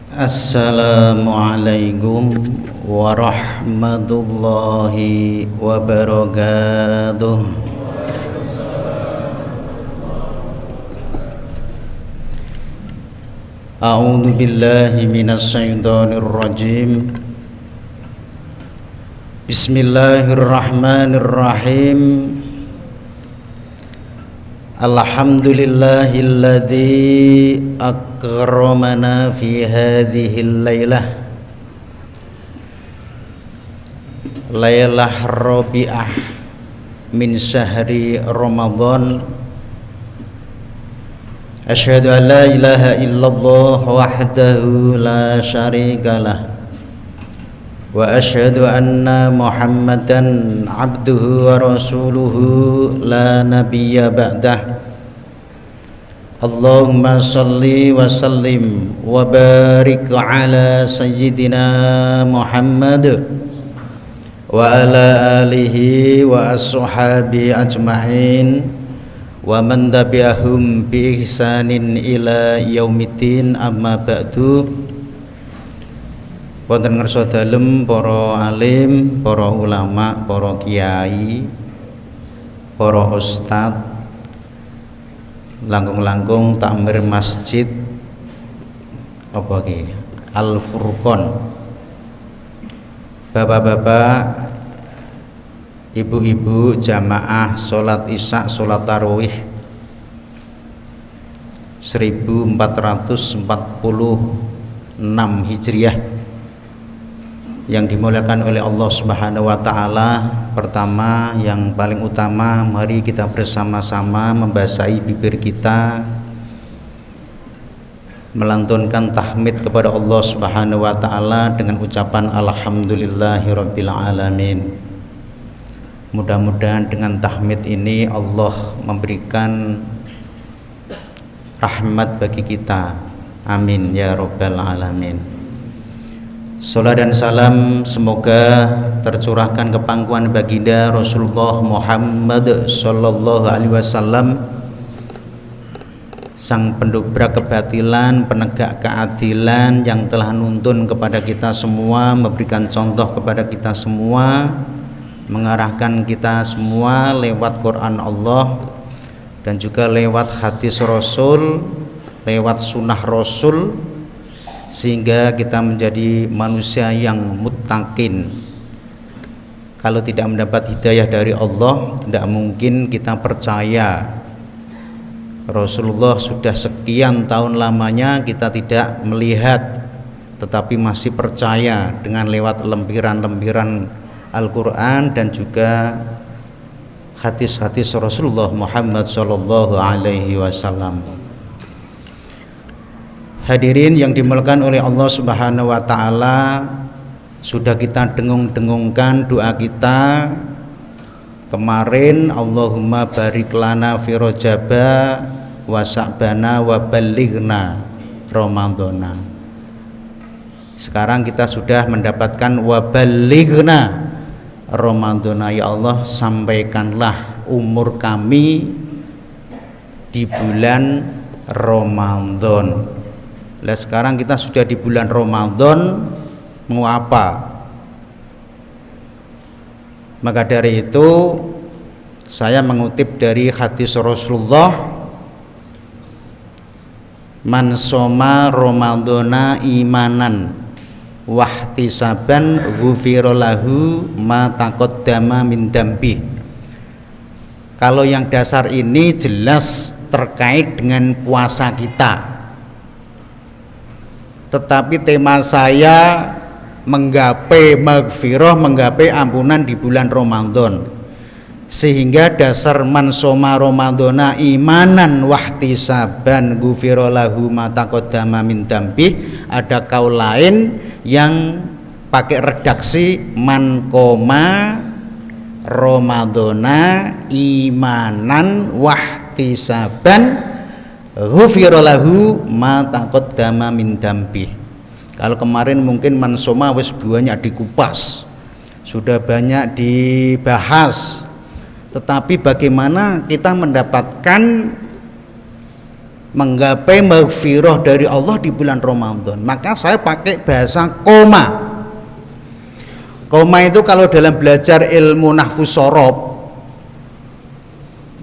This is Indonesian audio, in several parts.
Assalamualaikum warahmatullahi wabarakatuh. A'udzu billahi minasy syaithanir rajim. Bismillahirrahmanirrahim. Alhamdulillahilladzi akramana fi hadhil lailah Lailah Rabi'ah min syahri Ramadan. Asyhadu an la ilaha illallah wahdahu la syarikalah wa asyhadu anna Muhammadan abduhu wa rasuluhu la nabiyya ba'dah. Allahumma salli wa sallim wa barik ala sayyidina Muhammad wa ala alihi wa ashabi ajma'in wa man tabi'ahum bi ihsanin ila yaumiddin, amma ba'du. Wonten ngersa dalem para alim, para ulama, para kiai, para ustad, langkung-langkung takmir masjid apa ki Al Furqon, bapak-bapak, ibu-ibu jamaah salat isya, salat tarawih 1446 Hijriah yang dimuliakan oleh Allah Subhanahu wa taala. Pertama, yang paling utama, mari kita bersama-sama membasahi bibir kita, melantunkan tahmid kepada Allah Subhanahu wa taala dengan ucapan alhamdulillahirabbil alamin. Mudah-mudahan dengan tahmid ini Allah memberikan rahmat bagi kita. Amin ya rabbal alamin. Salat dan salam semoga tercurahkan ke pangkuan baginda Rasulullah Muhammad sallallahu alaihi wasallam, sang pendobrak kebatilan, penegak keadilan, yang telah nuntun kepada kita semua, memberikan contoh kepada kita semua, mengarahkan kita semua lewat Quran Allah dan juga lewat hadis Rasul, lewat sunnah Rasul, sehingga kita menjadi manusia yang muttaqin. Kalau tidak mendapat hidayah dari Allah, tidak mungkin kita percaya Rasulullah sudah sekian tahun lamanya kita tidak melihat, tetapi masih percaya dengan lewat lempiran-lempiran Al-Quran dan juga hadis-hadis Rasulullah Muhammad sallallahu alaihi wasallam. Hadirin yang dimuliakan oleh Allah Subhanahu wa taala, sudah kita dengung-dengungkan doa kita kemarin, Allahumma barik lana fi Rajaba wa Sa'bana wa ballighna Ramadhana. Sekarang kita sudah mendapatkan wa ballighna Ramadhana. Ya Allah, sampaikanlah umur kami di bulan Ramadan. Nah, sekarang kita sudah di bulan Ramadan, mau apa? Maka dari itu saya mengutip dari hadis Rasulullah, man soma Ramadhana imanan wahtisaban ghufira lahu ma taqaddama min dambi. Kalau yang dasar ini jelas terkait dengan puasa kita, tetapi tema saya menggapai maghfirah, menggapai ampunan di bulan Ramadan, sehingga dasar man soma Ramadhana imanan wahtisaban ghufira lahu ma taqaddama min dambi. Ada kaul lain yang pakai redaksi man koma Ramadhana imanan wahtisaban ghufira lahu ma taqaddama min dambi. Kalau kemarin mungkin mansoma wis banyak dikupas, sudah banyak dibahas, tetapi bagaimana kita mendapatkan menggapai maghfirah dari Allah di bulan Ramadan. Maka saya pakai bahasa koma. Koma itu kalau dalam belajar ilmu nahwu shorob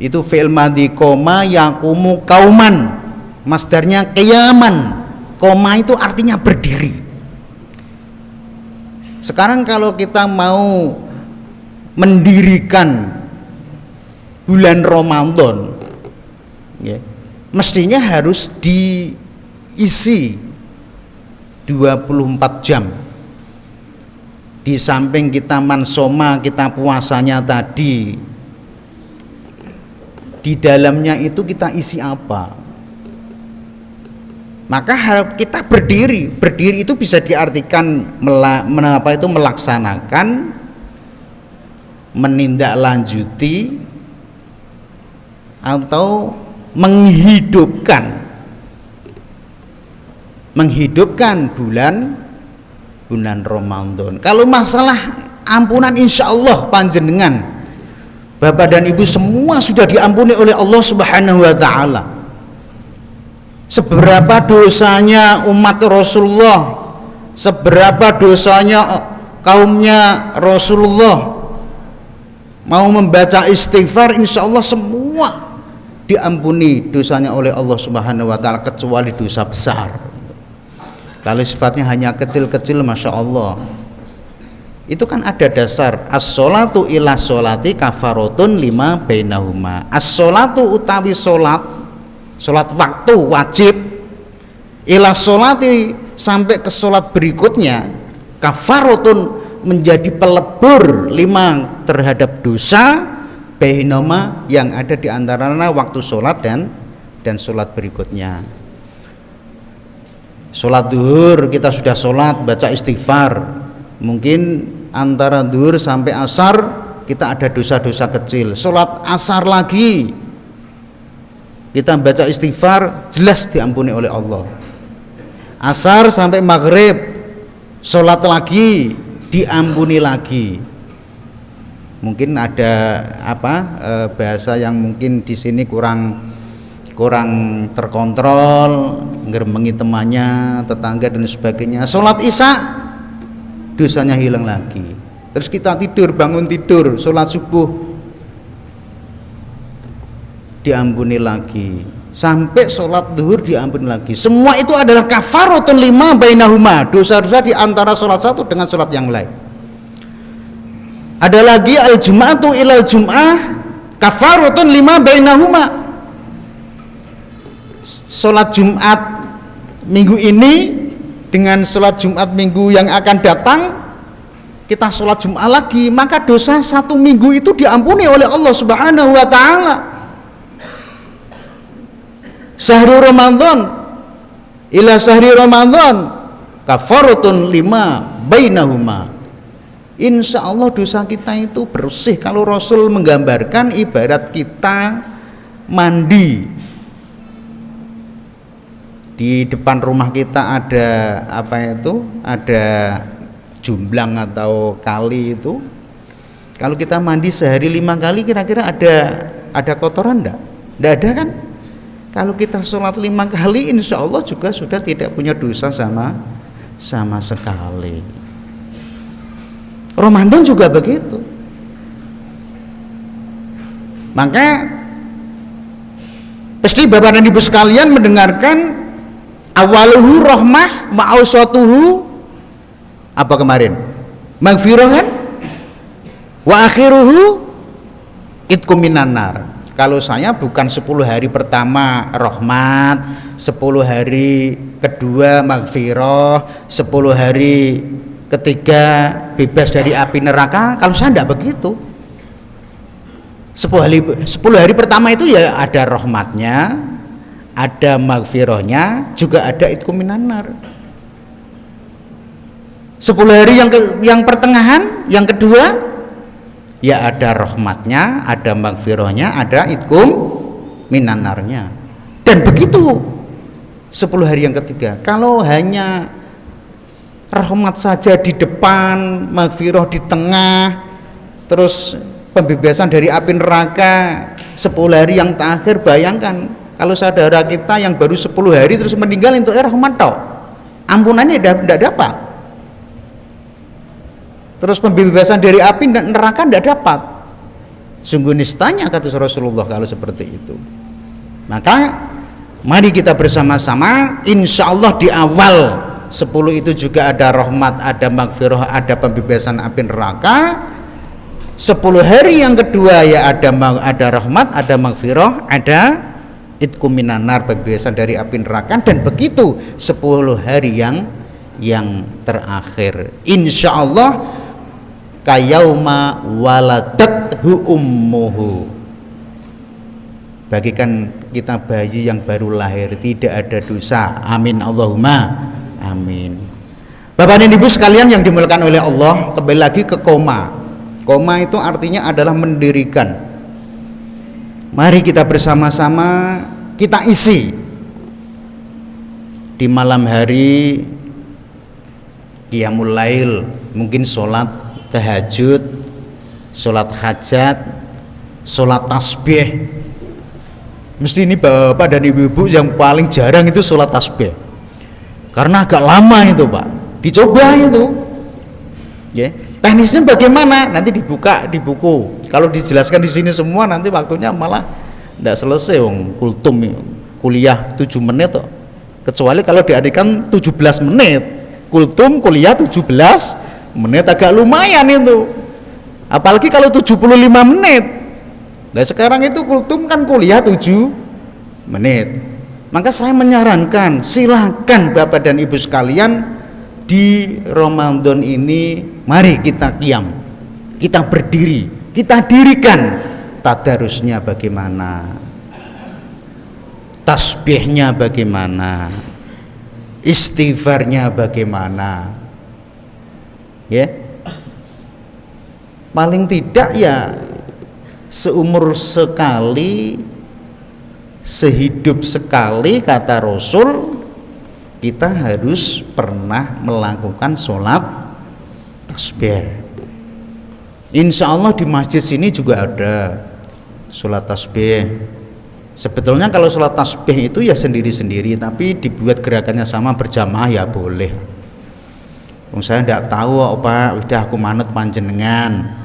itu fi'il madhi koma yakumu kauman, masdarnya qiyaman. Koma itu artinya berdiri. Sekarang kalau kita mau mendirikan bulan Ramadan, ya, mestinya harus diisi 24 jam. Di samping kita mansoma, kita puasanya tadi, di dalamnya itu kita isi apa? Maka kita berdiri. Berdiri itu bisa diartikan melaksanakan, menindaklanjuti, atau menghidupkan bulan Ramadan. Kalau masalah ampunan, insya Allah panjenengan Bapak dan Ibu semua sudah diampuni oleh Allah Subhanahu wa Ta'ala. Seberapa dosanya umat Rasulullah, seberapa dosanya kaumnya Rasulullah, mau membaca istighfar, insya Allah semua diampuni dosanya oleh Allah Subhanahu wa Ta'ala, kecuali dosa besar. Kalau sifatnya hanya kecil-kecil, masya Allah, itu kan ada dasar as-sholatu ila sholati kafaratun lima bainahuma. As-sholatu utawi sholat waktu wajib, ila sholati sampai ke sholat berikutnya, kafaratun menjadi pelebur lima terhadap dosa bainahuma yang ada di antaranya waktu sholat dan sholat berikutnya. Sholat duhur kita sudah sholat baca istighfar, mungkin antara duhur sampai asar kita ada dosa-dosa kecil. Sholat asar lagi kita baca istighfar, jelas diampuni oleh Allah. Asar sampai maghrib sholat lagi, diampuni lagi. Mungkin ada bahasa yang mungkin di sini kurang terkontrol, ngeremengi temannya, tetangga dan sebagainya. Sholat isya dosanya hilang lagi. Terus kita tidur, bangun tidur, sholat subuh diampuni lagi, sampai sholat zuhur diampuni lagi. Semua itu adalah kafaratun lima bainahuma, dosa-dosa di antara sholat satu dengan sholat yang lain. Ada lagi al-jum'atu ilal jum'ah kafaratun lima bainahuma. Sholat Jumat minggu ini dengan sholat Jumat minggu yang akan datang, kita sholat Jumat lagi, maka dosa satu minggu itu diampuni oleh Allah Subhanahu wa Ta'ala. Syahrul Ramadan ila syahri Ramadan kafaratun lima bainahuma. Insya Allah dosa kita itu bersih. Kalau Rasul menggambarkan ibarat kita mandi, di depan rumah kita ada ada jumblang atau kali itu. Kalau kita mandi sehari 5 kali, kira-kira ada kotoran enggak? Enggak ada kan? Kalau kita sholat 5 kali, insya Allah juga sudah tidak punya dosa sama sekali. Ramadan juga begitu. Maka pasti Bapak dan Ibu sekalian mendengarkan awaluhu rahmah ma'ausatuhu apa kemarin? Maghfirah kan? Wa akhiruhu itqum minan nar. Kalau saya bukan 10 hari pertama rahmat, 10 hari kedua maghfirah, 10 hari ketiga bebas dari api neraka. Kalau saya tidak begitu. 10 hari pertama itu ya ada rahmatnya, ada maghfirahnya, juga ada itqum minan nar. 10 hari yang pertengahan, yang kedua ya ada rahmatnya, ada maghfirahnya, ada itqum minan narnya. Dan begitu 10 hari yang ketiga. Kalau hanya rahmat saja di depan, maghfirah di tengah, terus pembebasan dari api neraka 10 hari yang terakhir, bayangkan Kalau saudara kita yang baru 10 hari terus meninggal untuk rahmat tok, ampunannya tidak dapat. Terus pembebasan dari api dan neraka tidak dapat. Sungguh nistanya kata Rasulullah kalau seperti itu. Maka mari kita bersama-sama, insya Allah di awal 10 itu juga ada rahmat, ada maghfirah, ada pembebasan api neraka. 10 hari yang kedua ya ada rahmat, ada maghfirah, ada itqu minan nar, pembebasan dari api neraka, dan begitu 10 hari yang terakhir. Insya Allah kayauma waladathu ummuhu, bagikan kita bayi yang baru lahir tidak ada dosa. Amin Allahumma amin. Bapak dan Ibu sekalian yang dimuliakan oleh Allah, kembali lagi ke koma. Koma itu artinya adalah mendirikan. Mari kita bersama-sama kita isi di malam hari qiyamul lail, mungkin sholat tahajud, sholat hajat, sholat tasbih. Mesti ini bapak dan ibu-ibu yang paling jarang itu sholat tasbih, karena agak lama itu Pak. Dicoba itu ya. Teknisnya bagaimana nanti dibuka di buku. Kalau dijelaskan di sini semua nanti waktunya malah tidak selesai. Kultum kuliah 7 menit toh. Kecuali kalau diadakan 17 menit. Kultum kuliah 17 menit agak lumayan itu. Apalagi kalau 75 menit. Nah sekarang itu kultum kan kuliah 7 menit. Maka saya menyarankan silakan Bapak dan Ibu sekalian, di Ramadan ini mari kita qiyam, kita berdiri, kita dirikan tadarusnya bagaimana, tasbihnya bagaimana, istighfarnya bagaimana, ya. Paling tidak ya seumur sekali, sehidup sekali kata Rasul, kita harus pernah melakukan sholat tasbih. Insya Allah di masjid sini juga ada sholat tasbih. Sebetulnya kalau sholat tasbih itu ya sendiri-sendiri, tapi dibuat gerakannya sama berjamaah ya boleh. Saya tidak tahu apa, udah aku manut panjenengan,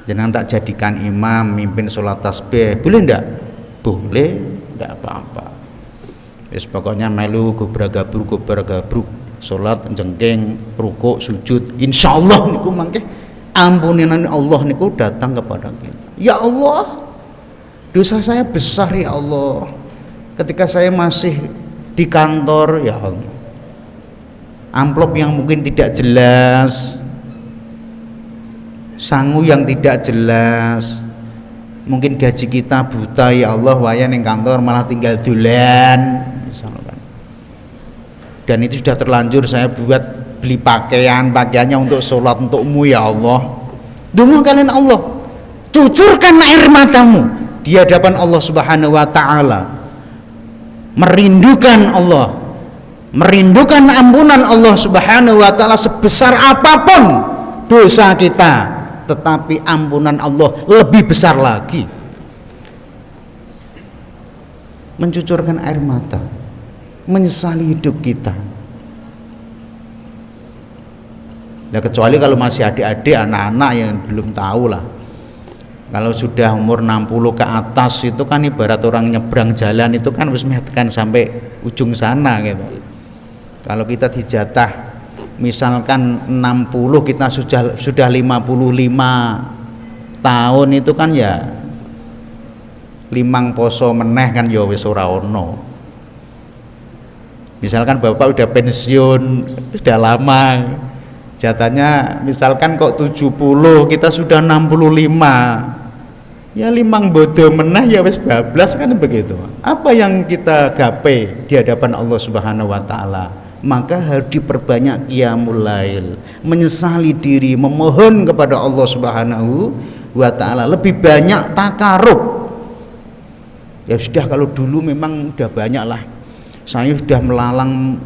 jenengan tak jadikan imam mimpin sholat tasbih, boleh enggak? Boleh, enggak apa-apa. Wis pokoknya melu gobragabruk salat jengking rukuk sujud, insyaallah niku mangke ampunan Allah niku datang kepada kita. Ya Allah, dosa saya besar ya Allah. Ketika saya masih di kantor ya Allah, amplop yang mungkin tidak jelas, sangu yang tidak jelas, mungkin gaji kita buta ya Allah, waya ning kantor malah tinggal dolan misalkan. Dan itu sudah terlanjur saya buat beli pakaiannya untuk sholat untukmu ya Allah. Dungu kalian Allah, cucurkan air matamu di hadapan Allah Subhanahu wa taala, merindukan Allah, merindukan ampunan Allah Subhanahu wa taala sebesar apapun dosa kita, tetapi ampunan Allah lebih besar lagi. Mencucurkan air mata, menyesali hidup kita. Nah, kecuali kalau masih adik-adik, anak-anak yang belum tahu lah. Kalau sudah umur 60 ke atas itu kan ibarat orang nyebrang jalan itu kan harus menekan sampai ujung sana gitu. Kalau kita dijatah misalkan 60, kita sudah 55 tahun itu kan ya limang poso meneh kan ya wis ora ono. Misalkan bapak udah pensiun sudah lama, jatahnya misalkan kok 70, kita sudah 65, ya limang bodo meneh ya wis bablas kan begitu. Apa yang kita gapai di hadapan Allah Subhanahu wa taala? Maka harus diperbanyak qiyamul lail, menyesali diri, memohon kepada Allah Subhanahu wa taala, lebih banyak takarub. Ya sudah, kalau dulu memang udah banyak lah, saya sudah melalang